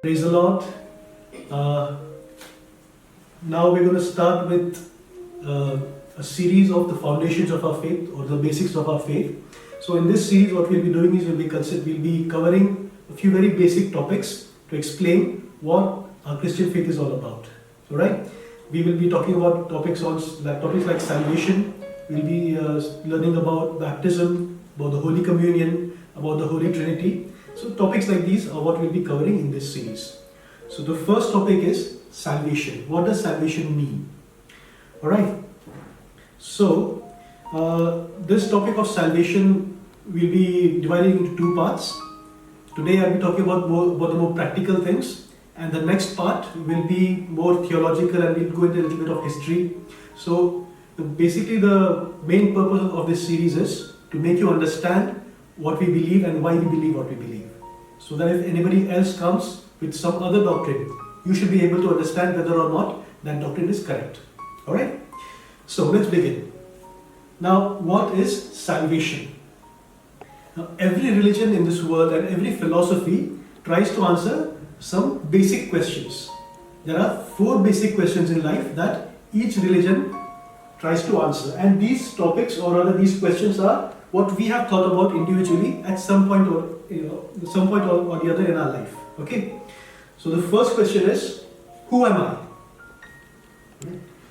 Praise the Lord. Uh, Now we're going to start with a series of the foundations of our faith or the basics of our faith. So in this series, what we'll be doing is we'll be covering a few very basic topics to explain what our Christian faith is all about. All right? We will be talking about topics like salvation. We'll be learning about baptism, about the Holy Communion, about the Holy Trinity. So topics like these are what we'll be covering in this series. So the first topic is salvation. What does salvation mean? Alright. So this topic of salvation will be divided into two parts. Today I'll be talking about the more practical things, and the next part will be more theological and we'll go into a little bit of history. So basically the main purpose of this series is to make you understand what we believe and why we believe what we believe. So that if anybody else comes with some other doctrine, you should be able to understand whether or not that doctrine is correct. Alright? So let's begin. Now, what is salvation? Now, every religion in this world and every philosophy tries to answer some basic questions. There are 4 basic questions in life that each religion tries to answer, and these topics or rather these questions are what we have thought about individually at some point or the other in our life. Okay? So the first question is, who am I?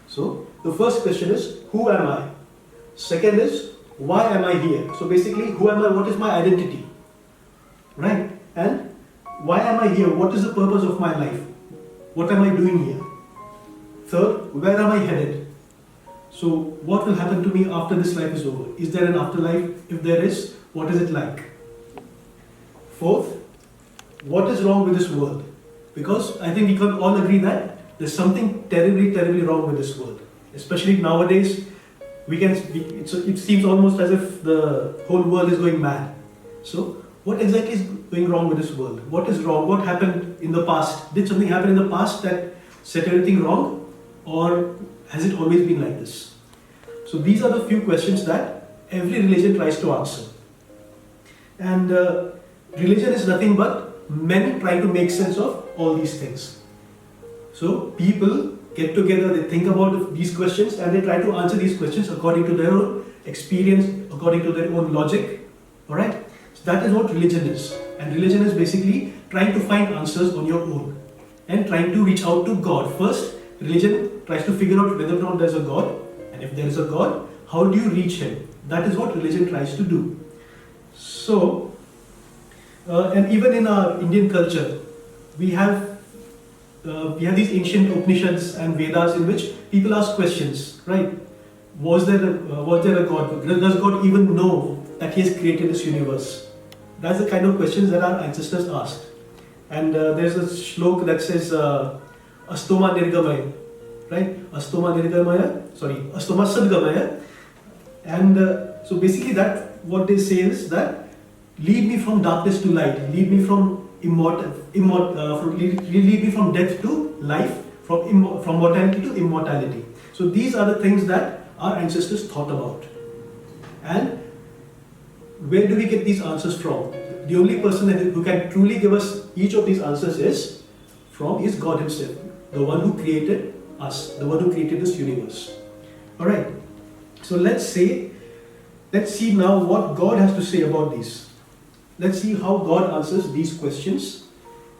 So the first question is, who am I? Second is, why am I here? So basically, who am I? What is my identity? Right? And why am I here? What is the purpose of my life? What am I doing here? Third, where am I headed? So what will happen to me after this life is over? Is there an afterlife? If there is, what is it like? Fourth, what is wrong with this world? Because I think we can all agree that there's something terribly, terribly wrong with this world. Especially nowadays, it seems almost as if the whole world is going mad. So, what exactly is going wrong with this world? What is wrong? What happened in the past? Did something happen in the past that set everything wrong? Or has it always been like this? So, these are the few questions that every religion tries to answer. And religion is nothing but men trying to make sense of all these things. So people get together, they think about these questions and they try to answer these questions according to their own experience, according to their own logic. Alright? So that is what religion is. And religion is basically trying to find answers on your own and trying to reach out to God. First, religion tries to figure out whether or not there's a God, and if there is a God, how do you reach Him? That is what religion tries to do. So, and even in our Indian culture, we have these ancient Upanishads and Vedas in which people ask questions, right? Was there a God? Does God even know that He has created this universe? That's the kind of questions that our ancestors asked. And there's a shlok that says Astoma Nirgamaya, right? Astoma Sadgamaya. And so basically what they say is that lead me from darkness to light, lead me from lead me from death to life, from mortality to immortality. So these are the things that our ancestors thought about. And where do we get these answers from? The only person who can truly give us each of these answers is God Himself, the one who created us, the one who created this universe. Alright, so let's see now what God has to say about these. Let's see how God answers these questions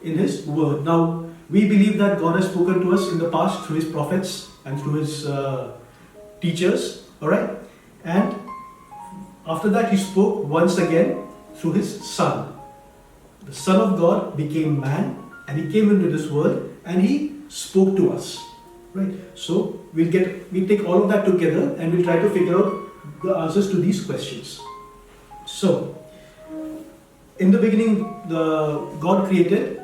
in His Word. Now, we believe that God has spoken to us in the past through His prophets and through His teachers. Alright? And after that, He spoke once again through His Son. The Son of God became man and He came into this world and He spoke to us. Right? So, we'll take all of that together and we'll try to figure out the answers to these questions. So, in the beginning, God created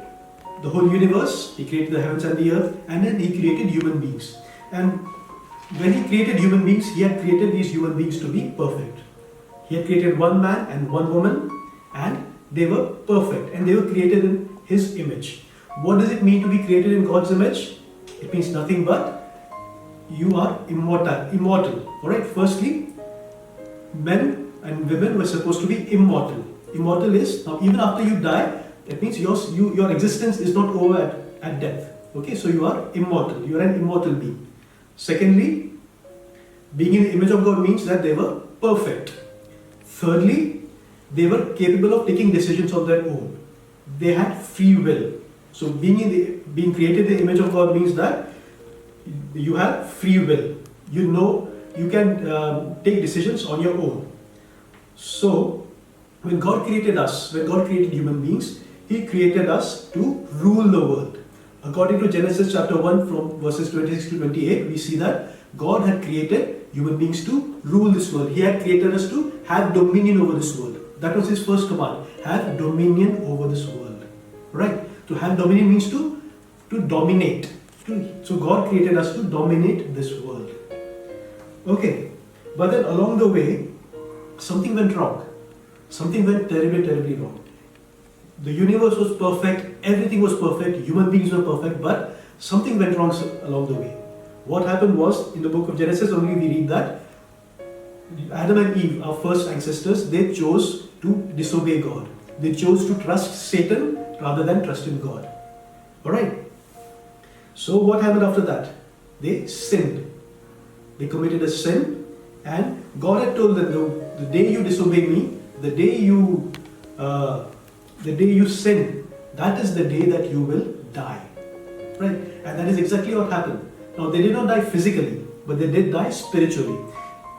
the whole universe. He created the heavens and the earth, and then He created human beings. And when He created human beings, He had created these human beings to be perfect. He had created one man and one woman, and they were perfect, and they were created in His image. What does it mean to be created in God's image? It means nothing but you are immortal. Alright, firstly, men and women were supposed to be immortal. Immortal is, now even after you die, It means your existence is not over at death. Okay, so you are immortal. You are an immortal being. Secondly, being in the image of God means that they were perfect. Thirdly, they were capable of taking decisions on their own. They had free will. So being created in the image of God means that you have free will. You know, you can take decisions on your own. So when God created us, when God created human beings, He created us to rule the world. According to Genesis chapter 1 from verses 26 to 28, we see that God had created human beings to rule this world. He had created us to have dominion over this world. That was His first command. Have dominion over this world. Right? To have dominion means to dominate. So God created us to dominate this world. Okay. But then along the way, something went wrong. Something went terribly, terribly wrong. The universe was perfect, everything was perfect, human beings were perfect, but something went wrong along the way. What happened was, in the book of Genesis only we read that Adam and Eve, our first ancestors, they chose to disobey God. They chose to trust Satan rather than trust in God. Alright? So what happened after that? They sinned. They committed a sin, and God had told them, the day you disobey me, the day you sin, that is the day that you will die. Right? And that is exactly what happened. Now they did not die physically, but they did die spiritually.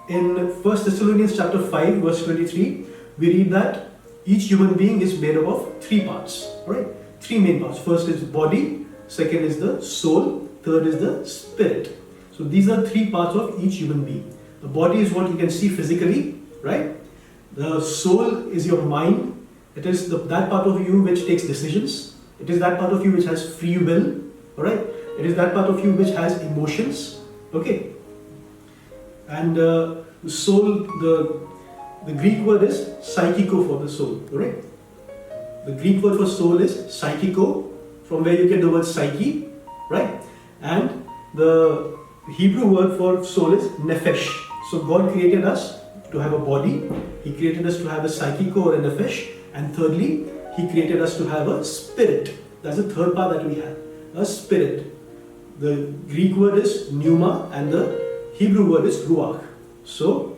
In 1 Thessalonians chapter 5 verse 23, we read that each human being is made up of three parts. Right? Three main parts. First is body, second is the soul, third is the spirit. So these are three parts of each human being. The body is what you can see physically, right? The soul is your mind. It is that part of you which takes decisions. It is that part of you which has free will. Alright? It is that part of you which has emotions. Okay? And the soul, the Greek word is psychiko for the soul. Alright? The Greek word for soul is psychiko, from where you get the word psyche. Right? And the Hebrew word for soul is nephesh. So God created us to have a body. He created us to have a psychiko or a nephesh. And thirdly, He created us to have a spirit. That's the third part that we have. A spirit. The Greek word is pneuma and the Hebrew word is ruach. So,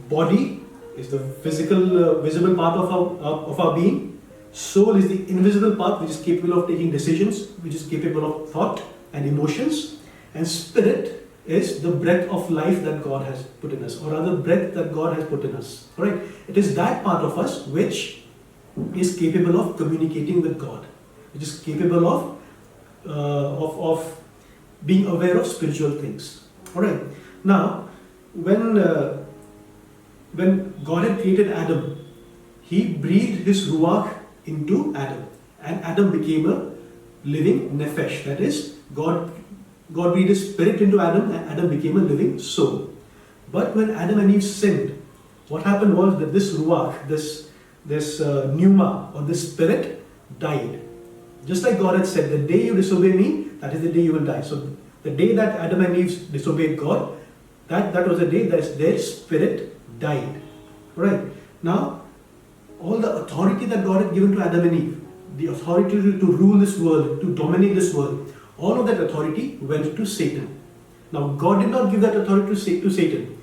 body is the physical, visible part of our being. Soul is the invisible part which is capable of taking decisions, which is capable of thought and emotions. And spirit is the breath of life that God has put in us, or rather breath that God has put in us. Alright? It is that part of us which is capable of communicating with God, which is capable of being aware of spiritual things. Alright. Now, when God had created Adam, He breathed His ruach into Adam, and Adam became a living nephesh. That is, God breathed His spirit into Adam, and Adam became a living soul. But when Adam and Eve sinned, what happened was that this ruach, this pneuma or this spirit died. Just like God had said, the day you disobey me, that is the day you will die. So the day that Adam and Eve disobeyed God, that was the day that their spirit died. Right? Now, all the authority that God had given to Adam and Eve, the authority to rule this world, to dominate this world, all of that authority went to Satan. Now, God did not give that authority to Satan.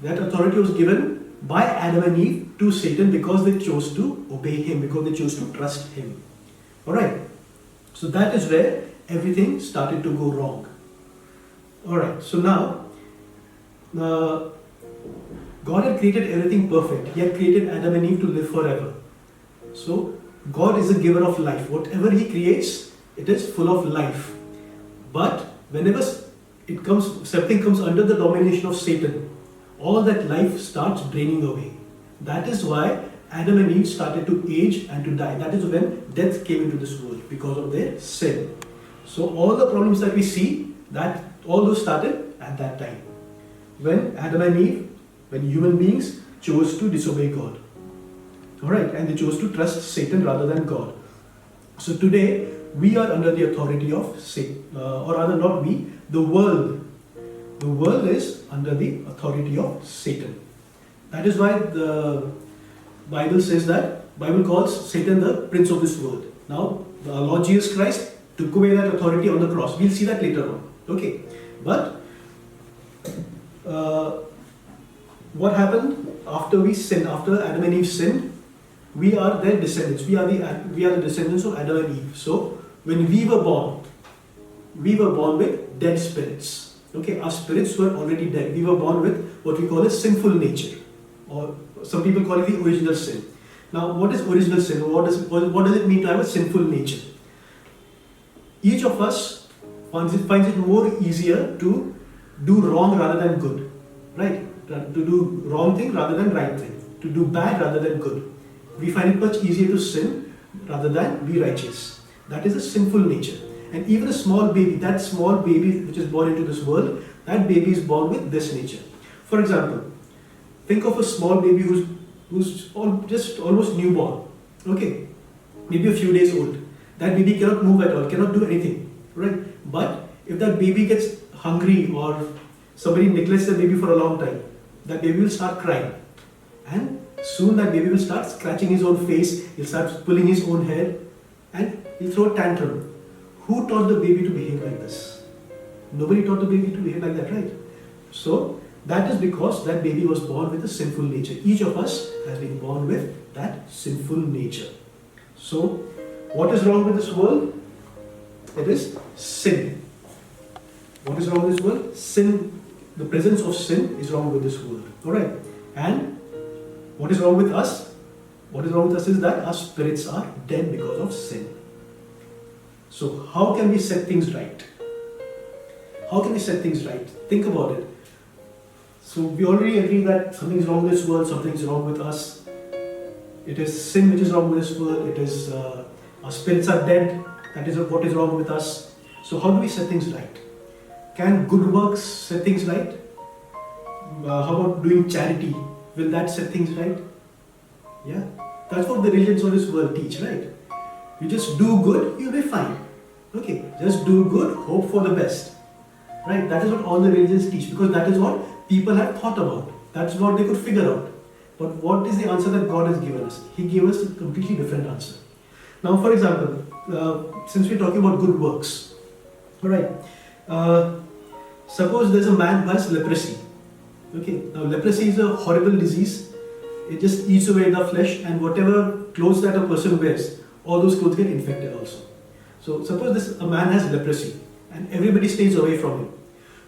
That authority was given by Adam and Eve to Satan because they chose to obey him, because they chose to trust him. Alright, so that is where everything started to go wrong. Alright, so now, God had created everything perfect. He had created Adam and Eve to live forever. So, God is a giver of life. Whatever He creates, it is full of life. But whenever something comes under the domination of Satan, all that life starts draining away. That is why Adam and Eve started to age and to die. That is when death came into this world because of their sin. So all the problems that we see, that all those started at that time. When Adam and Eve, when human beings chose to disobey God. Alright, and they chose to trust Satan rather than God. So today, we are under the authority of Satan, or rather not we, the world. The world is under the authority of Satan. That is why Bible says that, Bible calls Satan the prince of this world. Now, the Lord Jesus Christ took away that authority on the cross. We'll see that later on. Okay. But what happened after we sinned, after Adam and Eve sinned? We are their descendants. We are the descendants of Adam and Eve. So when we were born with dead spirits. Okay, our spirits were already dead. We were born with what we call a sinful nature, or some people call it the original sin. Now, what is original sin? What does it mean to have a sinful nature? Each of us finds it more easier to do wrong rather than good, right? To do wrong thing rather than right thing. To do bad rather than good. We find it much easier to sin rather than be righteous. That is a sinful nature. And even a small baby, that small baby which is born into this world, that baby is born with this nature. For example, think of a small baby who's just almost newborn. Okay, maybe a few days old. That baby cannot move at all, cannot do anything, right? But if that baby gets hungry or somebody neglects the baby for a long time, that baby will start crying. And soon that baby will start scratching his own face, he'll start pulling his own hair, and he'll throw a tantrum. Who taught the baby to behave like this? Nobody taught the baby to behave like that, right? So, that is because that baby was born with a sinful nature. Each of us has been born with that sinful nature. So, what is wrong with this world? It is sin. What is wrong with this world? Sin. The presence of sin is wrong with this world. Alright? And what is wrong with us? What is wrong with us is that our spirits are dead because of sin. So how can we set things right? How can we set things right? Think about it. So we already agree that something is wrong with this world, something is wrong with us. It is sin which is wrong with this world. It is our spirits are dead. That is what is wrong with us. So how do we set things right? Can good works set things right? How about doing charity? Will that set things right? Yeah, that's what the religions of this world teach, right? You just do good, you'll be fine. Okay, just do good, hope for the best. Right? That is what all the religions teach, because that is what people have thought about. That's what they could figure out. But what is the answer that God has given us? He gave us a completely different answer. Now, for example, since we're talking about good works, alright, suppose there's a man who has leprosy. Okay, now leprosy is a horrible disease. It just eats away the flesh, and whatever clothes that a person wears, all those clothes get infected also. So suppose a man has leprosy and everybody stays away from him.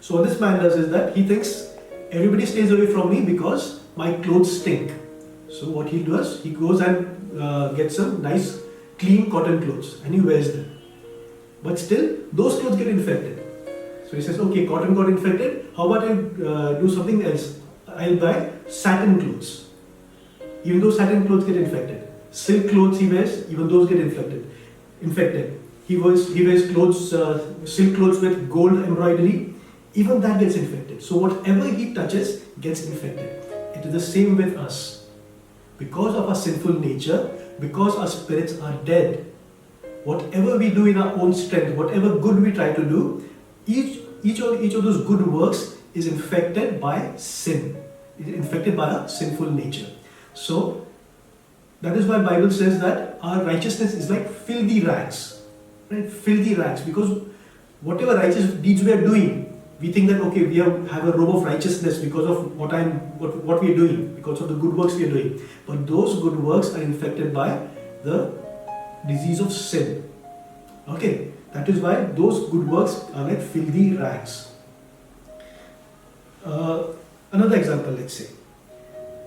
So what this man does is that he thinks everybody stays away from me because my clothes stink. So what he does, he goes and gets some nice clean cotton clothes and he wears them. But still those clothes get infected. So he says, okay, cotton got infected, how about I do something else? I'll buy satin clothes. Even though satin clothes get infected. Silk clothes he wears, even those get infected. He wears clothes, silk clothes with gold embroidery, even that gets infected. So whatever he touches gets infected. It is the same with us. Because of our sinful nature, because our spirits are dead, whatever we do in our own strength, whatever good we try to do, each of those good works is infected by sin. It is infected by our sinful nature. So that is why Bible says that our righteousness is like filthy rags. Right? Filthy rags. Because whatever righteous deeds we are doing, we think that okay, we have a robe of righteousness because of what we are doing, because of the good works we are doing. But those good works are infected by the disease of sin. Okay, that is why those good works are like filthy rags. Another example, let's say.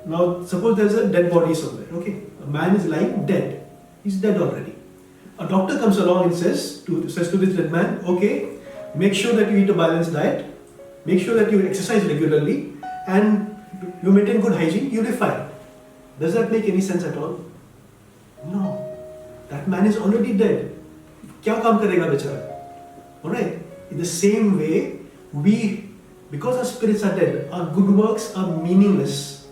Now, suppose there's a dead body somewhere. Okay, a man is lying dead. He's dead already. A doctor comes along and says to this dead man, okay, make sure that you eat a balanced diet, make sure that you exercise regularly, and you maintain good hygiene, you'll be fine. Does that make any sense at all? No. That man is already dead. Kya kaam karega bechara? Alright? In the same way, because our spirits are dead, our good works are meaningless.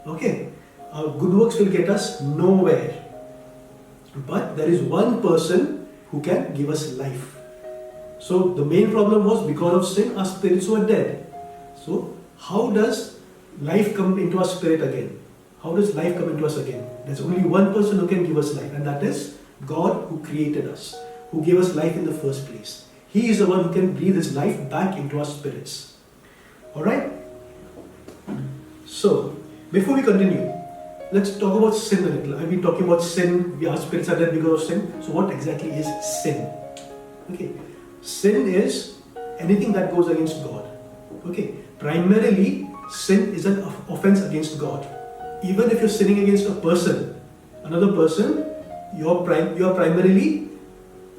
Okay? Our good works will get us nowhere. But there is one person who can give us life. So the main problem was because of sin, our spirits were dead. So how does life come into our spirit again? how does life come into us again? There's only one person who can give us life, and that is God, who created us, who gave us life in the first place. He is the one who can breathe his life back into our spirits. Alright? So, before we continue, let's talk about sin a little. I've been talking about sin, our spirits are dead because of sin. So what exactly is sin? Okay, sin is anything that goes against God. Okay, primarily sin is an offense against God. Even if you're sinning against a person, another person, you are primarily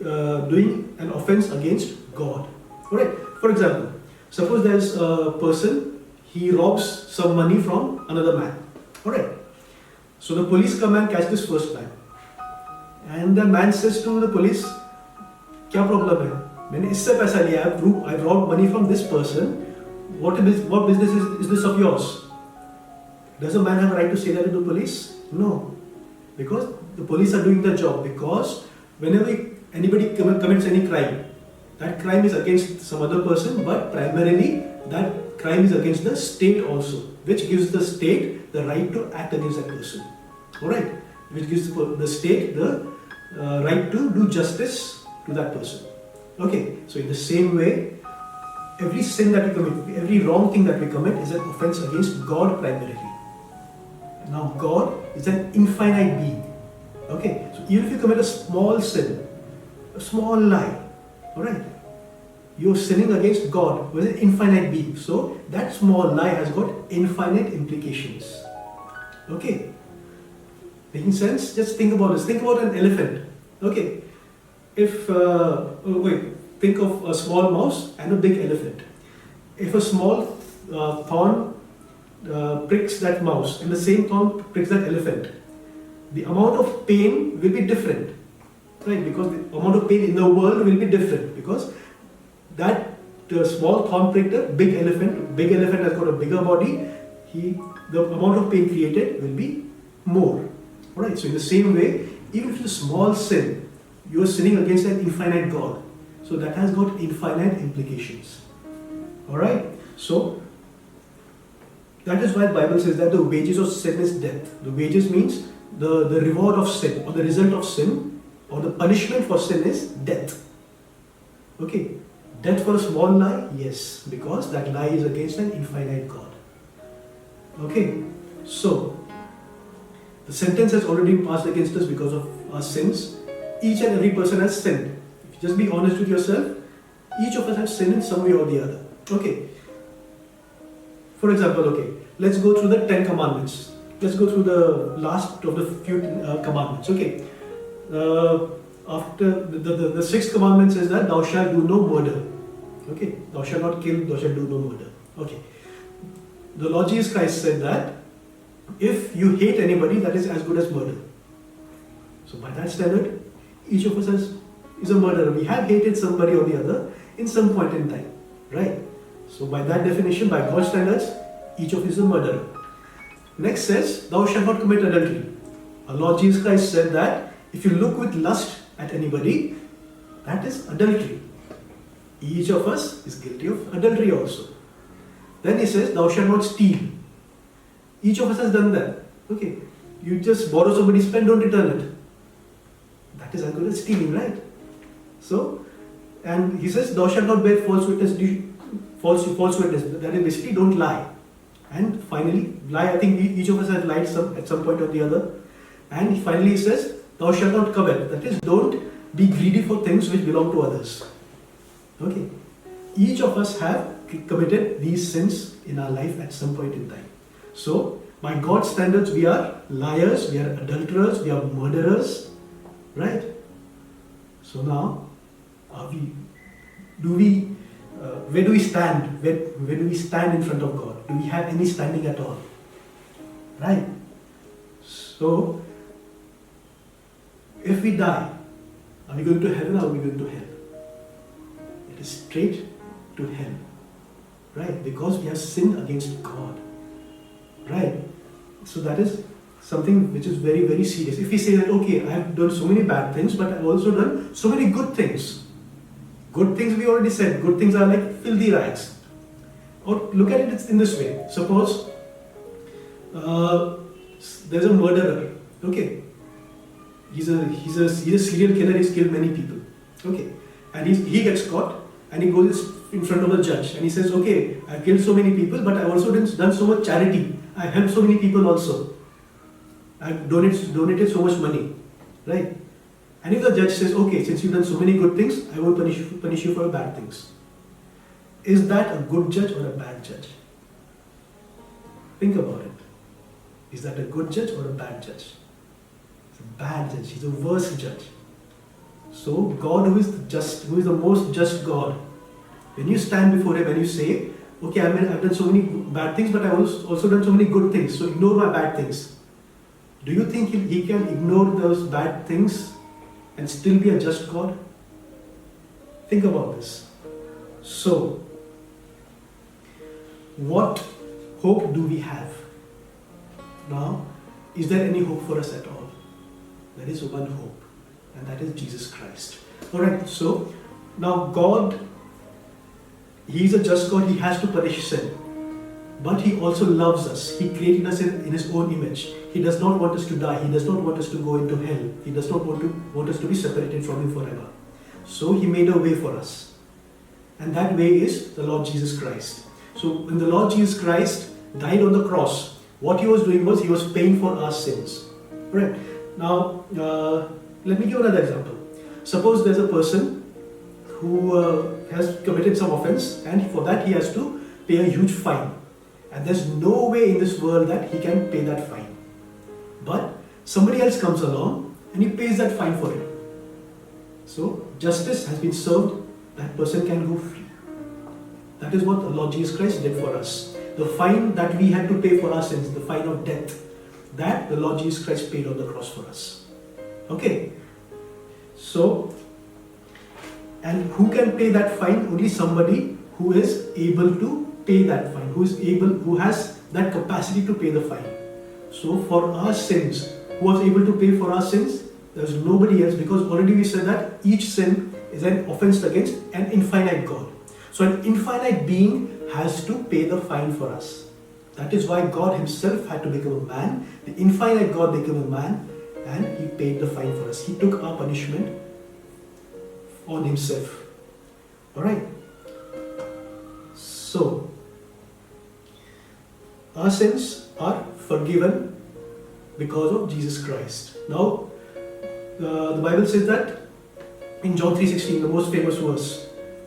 doing an offense against God. Alright, for example, suppose there's a person, he robs some money from another man. Alright, so the police come and catch this first man. And the man says to the police, क्या problem है? मैंने इससे पैसा लिया, I've robbed money from this person. What business is this of yours? Does a man have a right to say that to the police? No. Because the police are doing their job. Because whenever anybody commits any crime, that crime is against some other person, but primarily that crime is against the state also, which gives the state the right to act against that person. Alright? Which gives the state the right to do justice to that person. Okay, so in the same way, every sin that we commit, every wrong thing that we commit is an offense against God primarily. Now God is an infinite being. Okay, so even if you commit a small sin, a small lie, alright, you're sinning against God, who is an infinite being. So that small lie has got infinite implications. Okay, making sense? Just think about this. Think about an elephant. Okay, if think of a small mouse and a big elephant. If a small thorn pricks that mouse and the same thorn pricks that elephant, the amount of pain will be different, right? Because the amount of pain in the world will be different, because that small thorn pricked a big elephant. Big elephant has got a bigger body. The amount of pain created will be more. Alright, so in the same way, even if it's a small sin, you are sinning against an infinite God. So that has got infinite implications. Alright, so that is why the Bible says that the wages of sin is death. The wages means the reward of sin, or the result of sin, or the punishment for sin is death. Okay, death for a small lie? Yes, because that lie is against an infinite God. Okay, so the sentence has already passed against us because of our sins. Each and every person has sinned. If you just be honest with yourself, each of us has sinned in some way or the other. Okay. For example, okay, let's go through the 10 commandments. Let's go through the last of the few commandments. Okay. After the sixth commandment says that thou shalt do no murder. Okay. Thou shalt not kill, thou shalt do no murder. Okay. The Lord Jesus Christ said that if you hate anybody, that is as good as murder. So by that standard, each of us is a murderer. We have hated somebody or the other in some point in time, right? So by that definition, by God's standards, each of us is a murderer. Next says, thou shalt not commit adultery. Our Lord Jesus Christ said that if you look with lust at anybody, that is adultery. Each of us is guilty of adultery also. Then he says, thou shalt not steal. Each of us has done that. Okay, you just borrow somebody's pen, don't return it. That is as good as stealing, right? So, and he says, thou shalt not bear false witness. False witness. That is basically don't lie. And finally, lie. I think each of us has lied at some point or the other. And finally, he says, thou shalt not covet. That is, don't be greedy for things which belong to others. Okay. Each of us have committed these sins in our life at some point in time. So, by God's standards, we are liars, we are adulterers, we are murderers, right? So now, where do we stand? Where do we stand in front of God? Do we have any standing at all? Right? So, if we die, are we going to heaven or are we going to hell? It is straight to hell. Right? Because we have sinned against God. Right? So that is something which is very, very serious. If we say that, okay, I have done so many bad things, but I have also done so many good things. Good things we already said. Good things are like filthy rags. Or look at it in this way. Suppose there's a murderer. Okay, he's a serial killer. He's killed many people. Okay, and he gets caught and he goes in front of a judge and he says, okay, I killed so many people, but I also done so much charity. I helped so many people also. I donated so much money, right? And if the judge says, okay, since you've done so many good things, I will punish you for your bad things. Is that a good judge or a bad judge? Think about it. Is that a good judge or a bad judge? It's a bad judge. He's a worse judge. So God, who is the most just God, when you stand before Him and you say, okay, I've done so many bad things, but I've also done so many good things, so ignore my bad things. Do you think He can ignore those bad things and still be a just God? Think about this. So, what hope do we have? Now, is there any hope for us at all? There is one hope, and that is Jesus Christ. Alright, so now God, He is a just God. He has to punish sin, but He also loves us. He created us in His own image. He does not want us to die. He does not want us to go into hell. He does not want us to be separated from Him forever. So He made a way for us, and that way is the Lord Jesus Christ. So when the Lord Jesus Christ died on the cross, what He was doing was He was paying for our sins. Right? Now, let me give another example. Suppose there's a person who has committed some offense, and for that he has to pay a huge fine. And there's no way in this world that he can pay that fine. But somebody else comes along and he pays that fine for him. So justice has been served, that person can go free. That is what the Lord Jesus Christ did for us. The fine that we had to pay for our sins, the fine of death, that the Lord Jesus Christ paid on the cross for us. Okay. So, and who can pay that fine? Only somebody who is able to pay that fine, who has that capacity to pay the fine. So for our sins, who was able to pay for our sins? There's nobody else, because already we said that each sin is an offense against an infinite God. So an infinite being has to pay the fine for us. That is why God Himself had to become a man. The infinite God became a man, and He paid the fine for us. He took our punishment on Himself. Alright. So, our sins are forgiven because of Jesus Christ. Now, the Bible says that in John 3:16, the most famous verse,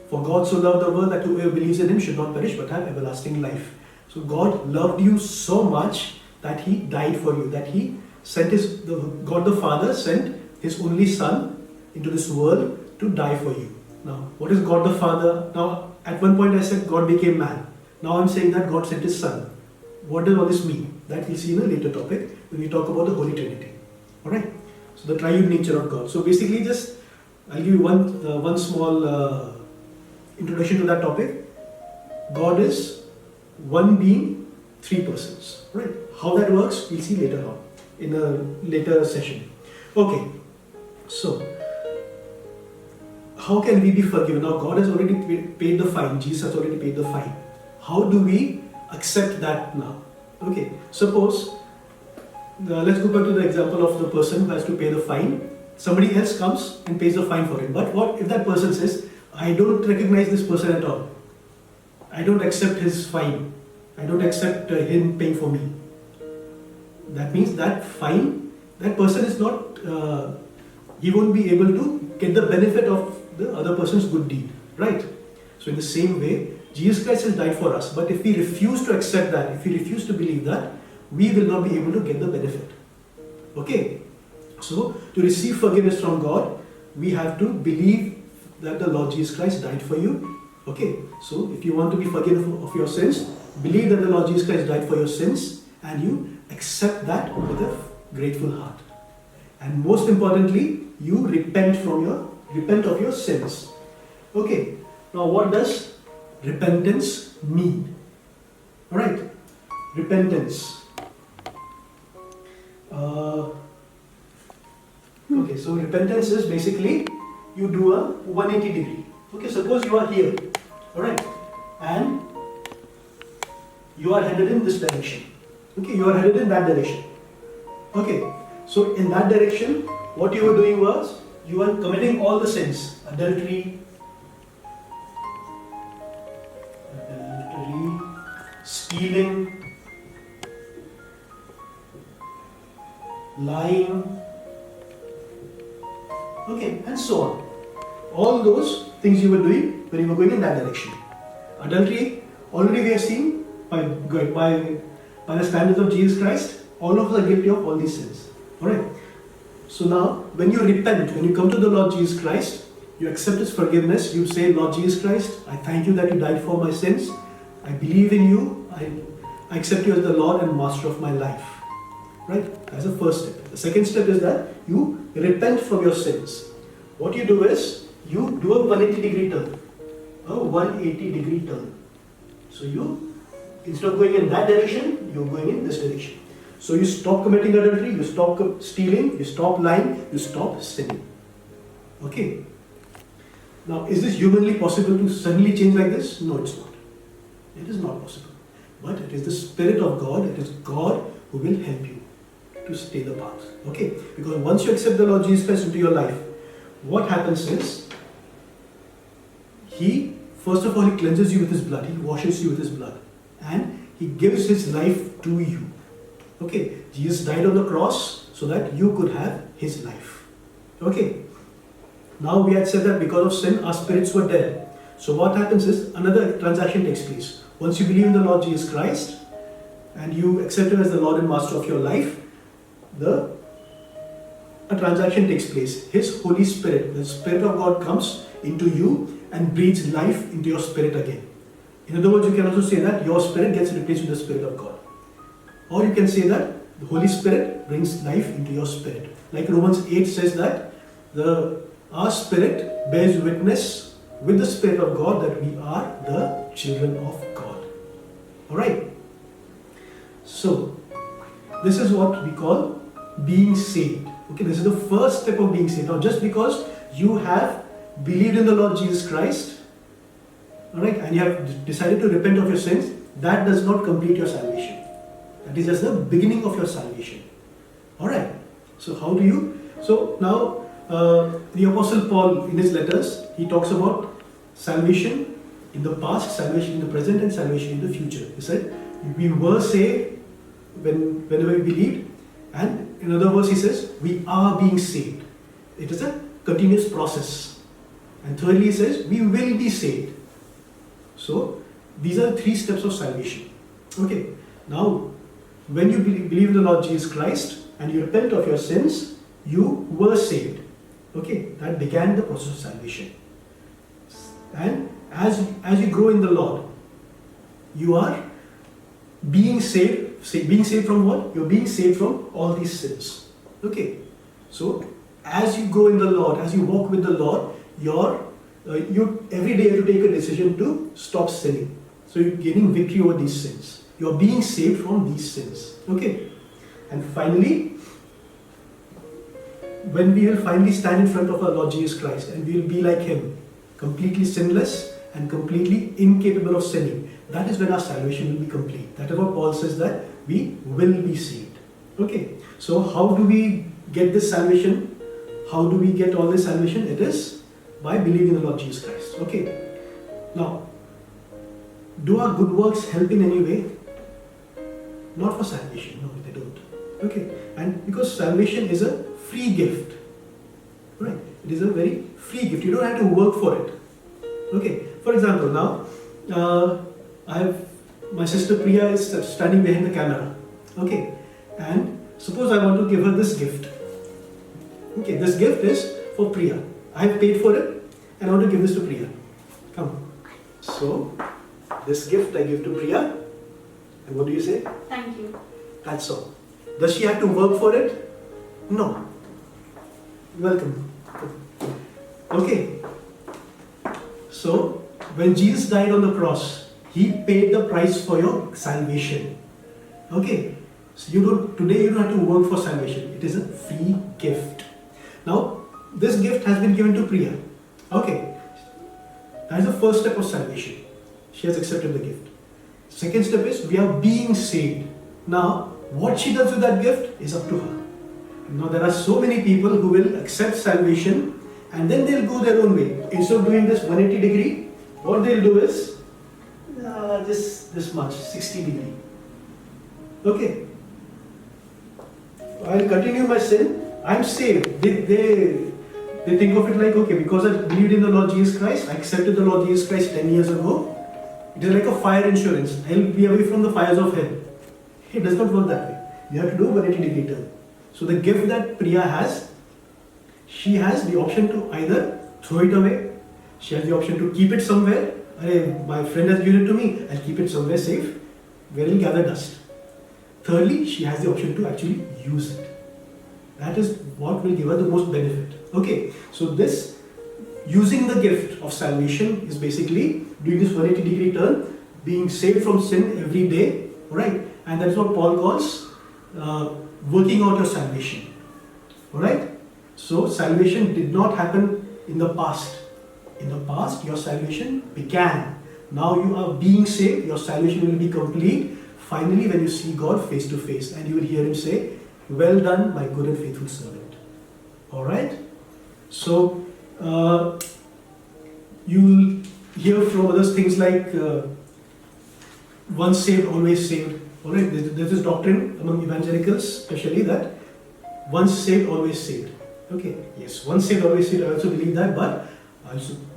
for God so loved the world that whoever believes in Him should not perish but have everlasting life. So God loved you so much that He died for you, that He sent God the Father sent His only Son into this world to die for you. Now, what is God the Father? Now, at one point I said God became man. Now I'm saying that God sent His Son. What does all this mean? That we'll see in a later topic when we talk about the Holy Trinity. Alright? So the triune nature of God. So basically I'll give you one small introduction to that topic. God is one being, three persons. Right? How that works, we'll see later on in a later session. Okay. So, how can we be forgiven? Now God has already paid the fine. Jesus has already paid the fine. How do we accept that now? Okay. Suppose, let's go back to the example of the person who has to pay the fine. Somebody else comes and pays the fine for him. But what if that person says, I don't recognize this person at all. I don't accept his fine. I don't accept him paying for me. That means that fine, that person is not, he won't be able to get the benefit of the other person's good deed. Right? So in the same way, Jesus Christ has died for us. But if we refuse to accept that, if we refuse to believe that, we will not be able to get the benefit. Okay? So, to receive forgiveness from God, we have to believe that the Lord Jesus Christ died for you. Okay? So, if you want to be forgiven of your sins, believe that the Lord Jesus Christ died for your sins, and you accept that with a grateful heart. And most importantly, you repent of your sins. Okay? Now, what does repentance mean? Alright? Repentance. Okay, so repentance is basically you do a 180 degree. Okay, suppose you are here, alright, and you are headed in this direction. Okay, you are headed in that direction. Okay, so in that direction, what you were doing was, you were committing all the sins. Adultery, stealing, lying, okay, and so on. All those things you were doing when you were going in that direction. Adultery, already we have seen by the standards of Jesus Christ, all of us are guilty of all these sins. Alright. So now, when you repent, when you come to the Lord Jesus Christ, you accept His forgiveness, you say, Lord Jesus Christ, I thank you that you died for my sins. I believe in you. I accept you as the Lord and Master of my life. Right? That's the first step. The second step is that you repent from your sins. What you do is, you do a 180-degree turn. A 180-degree turn. So you, instead of going in that direction, you're going in this direction. So you stop committing adultery, you stop stealing, you stop lying, you stop sinning. Okay? Now, is this humanly possible to suddenly change like this? No, it's not. It is not possible. But it is the Spirit of God, it is God who will help you to stay the path. Okay? Because once you accept the Lord Jesus Christ into your life, what happens is, He, first of all, He cleanses you with His blood, He washes you with His blood, and He gives His life to you. Okay? Jesus died on the cross so that you could have His life. Okay? Now we had said that because of sin, our spirits were dead. So what happens is, another transaction takes place. Once you believe in the Lord Jesus Christ, and you accept Him as the Lord and Master of your life, a transaction takes place. His Holy Spirit, the Spirit of God, comes into you and breathes life into your spirit again. In other words, you can also say that your spirit gets replaced with the Spirit of God. Or you can say that the Holy Spirit brings life into your spirit. Like Romans 8 says that our spirit bears witness with the Spirit of God that we are the children of God. Alright? So, this is what we call being saved. Okay, this is the first step of being saved. Now, just because you have believed in the Lord Jesus Christ, alright, and you have decided to repent of your sins, that does not complete your salvation. That is just the beginning of your salvation. Alright, so how do you? So now, the Apostle Paul in his letters, he talks about salvation in the past, salvation in the present, and salvation in the future. He said, we were saved whenever we believed, and in other words, he says, we are being saved. It is a continuous process. And thirdly, he says, we will be saved. So, these are the three steps of salvation. Okay, now, when you believe in the Lord Jesus Christ and you repent of your sins, you were saved. Okay, that began the process of salvation. And as you grow in the Lord, you are being saved. Being saved from what? You're being saved from all these sins. Okay, so as you grow in the Lord, as you walk with the Lord, you every day you have to take a decision to stop sinning. So you're gaining victory over these sins. You're being saved from these sins. Okay, and finally, when we will finally stand in front of our Lord Jesus Christ and we will be like Him, completely sinless and completely incapable of sinning, that is when our salvation will be complete. That is what Paul says, that we will be saved. Okay, so how do we get this salvation? How do we get all this salvation? It is by believing in the Lord Jesus Christ. Okay, now, do our good works help in any way? Not for salvation, no, they don't. Okay, and because salvation is a free gift, right? It is a very free gift. You don't have to work for it. Okay, for example, now my sister Priya is standing behind the camera. Okay, and suppose I want to give her this gift. Okay, this gift is for Priya. I have paid for it and I want to give this to Priya. Come. So, this gift I give to Priya. And what do you say? Thank you. That's all. Does she have to work for it? No. Welcome. Okay. So, when Jesus died on the cross, He paid the price for your salvation. Okay. So today you don't have to work for salvation. It is a free gift. Now, this gift has been given to Priya. Okay. That is the first step of salvation. She has accepted the gift. Second step is we are being saved. Now, what she does with that gift is up to her. Now there are so many people who will accept salvation and then they'll go their own way. Instead of doing this 180 degree, what they'll do is this much, 60 degree. Okay. I'll continue my sin. I'm saved. They think of it like, okay, because I believed in the Lord Jesus Christ, I accepted the Lord Jesus Christ 10 years ago. It is like a fire insurance. I'll be away from the fires of hell. It does not work that way. You have to do 180 degree turn. So the gift that Priya has, she has the option to either throw it away, she has the option to keep it somewhere. My friend has given it to me, I'll keep it somewhere safe, where it'll gather dust. Thirdly, she has the option to actually use it. That is what will give her the most benefit. Okay, so this using the gift of salvation is basically doing this 180 degree turn, being saved from sin every day, right? And that's what Paul calls working out your salvation. Alright? So salvation did not happen in the past. In the past, your salvation began. Now you are being saved, your salvation will be complete finally when you see God face to face and you will hear Him say, "Well done, my good and faithful servant." Alright? So you will hear from others things like once saved, always saved. Alright, there's this doctrine among evangelicals, especially that once saved, always saved. Okay, yes, once saved, always saved. I also believe that, but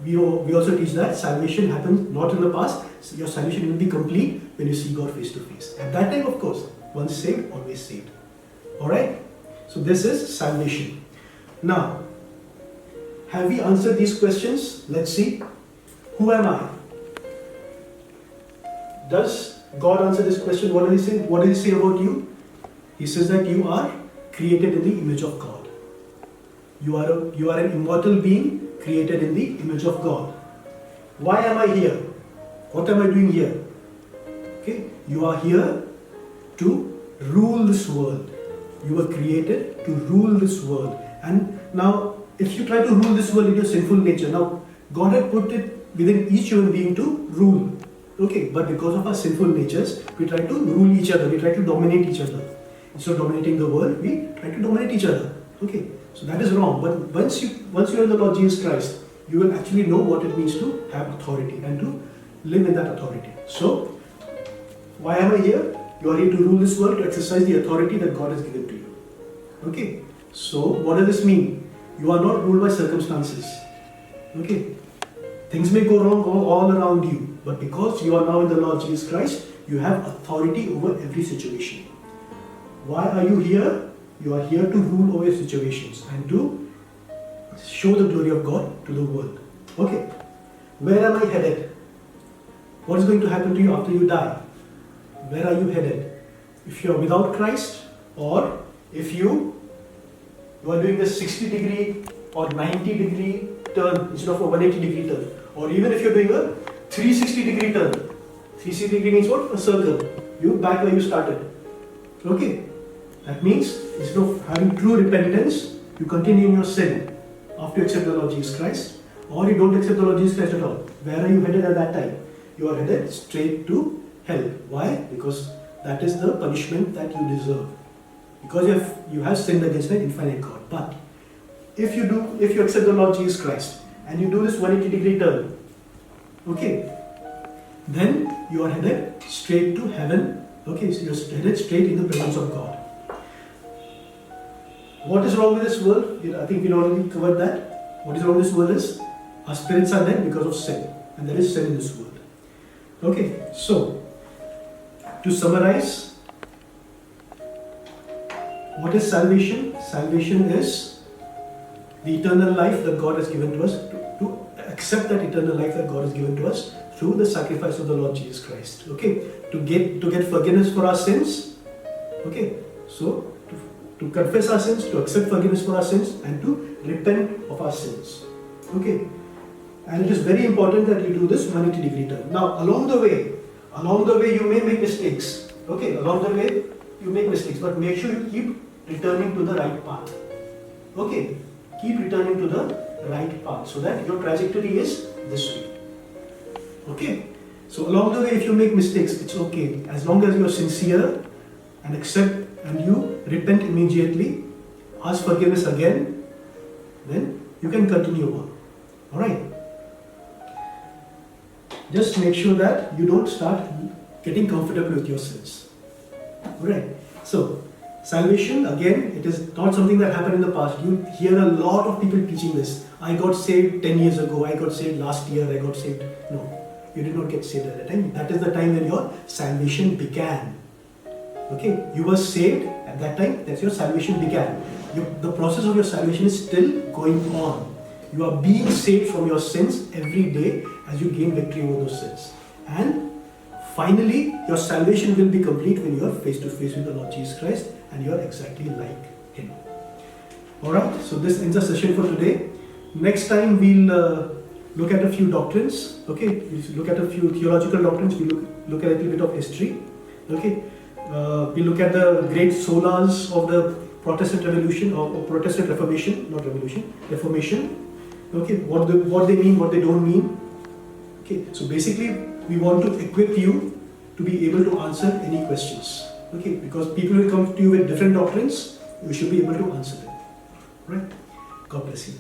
we also teach that salvation happens not in the past. So your salvation will be complete when you see God face to face. At that time, of course, once saved, always saved. Alright, so this is salvation. Now, have we answered these questions? Let's see. Who am I? Does God answer this question? What does He say? What does He say about you? He says that you are created in the image of God. You are an immortal being created in the image of God. Why am I here? What am I doing here? Okay, you are here to rule this world. You were created to rule this world. And now, if you try to rule this world in your sinful nature, now God had put it within each human being to rule. Okay, but because of our sinful natures, we try to rule each other, we try to dominate each other. Instead of dominating the world, we try to dominate each other. Okay, so that is wrong. But once you are in the Lord Jesus Christ, you will actually know what it means to have authority and to live in that authority. So, why am I here? You are here to rule this world, to exercise the authority that God has given to you. Okay, so what does this mean? You are not ruled by circumstances. Okay, things may go wrong all around you, but because you are now in the Lord Jesus Christ, you have authority over every situation. Why are you here? You are here to rule over your situations and to show the glory of God to the world. Okay, where am I headed? What is going to happen to you after you die? Where are you headed? If you are without Christ, or if you are doing this 60 degree or 90 degree turn instead of a 180 degree turn, or even if you are doing a 360 degree turn. 360 degree means what? A circle. You back where you started. Okay, that means instead of having true repentance, you continue in your sin after you accept the Lord Jesus Christ, or you don't accept the Lord Jesus Christ at all. Where are you headed at that time? You are headed straight to hell. Why? Because that is the punishment that you deserve. Because you have sinned against an infinite God. But if you accept the Lord Jesus Christ and you do this 180 degree turn, okay, then you are headed straight to heaven. Okay, so you are headed straight in the presence of God. What is wrong with this world? I think we already covered that. What is wrong with this world is our spirits are dead because of sin, and there is sin in this world. Okay, so to summarize, what is salvation? Salvation is the eternal life that God has given to us, to accept that eternal life that God has given to us through the sacrifice of the Lord Jesus Christ. Okay, to get forgiveness for our sins. Okay, so to confess our sins, to accept forgiveness for our sins, and to repent of our sins. Okay, and it is very important that you do this 180 degree turn. Now, along the way, you may make mistakes. Okay, along the way, you make mistakes, but make sure you keep returning to the right path. Okay, keep returning to the right path so that your trajectory is this way. Okay, so along the way, if you make mistakes, it's okay, as long as you are sincere and accept and you repent immediately ask forgiveness again, then you can continue on. Alright? Just make sure that you don't start getting comfortable with your sins. Alright? So, salvation, again, it is not something that happened in the past. You hear a lot of people teaching this. I got saved 10 years ago, I got saved last year, I got saved. No, you did not get saved at that time. That is the time when your salvation began. Okay, you were saved at that time, that's your salvation began. The process of your salvation is still going on. You are being saved from your sins every day as you gain victory over those sins. And finally, your salvation will be complete when you are face to face with the Lord Jesus Christ and you are exactly like Him. Alright, so this ends the session for today. Next time we'll look at a few doctrines. Okay, we'll look at a few theological doctrines. We'll look at a little bit of history. Okay, we'll look at the great solas of the Protestant Revolution or Protestant Reformation, not Revolution, Reformation. Okay, what they mean, what they don't mean. Okay, so basically we want to equip you to be able to answer any questions. Okay, because people will come to you with different doctrines, you should be able to answer them. Right? God bless you.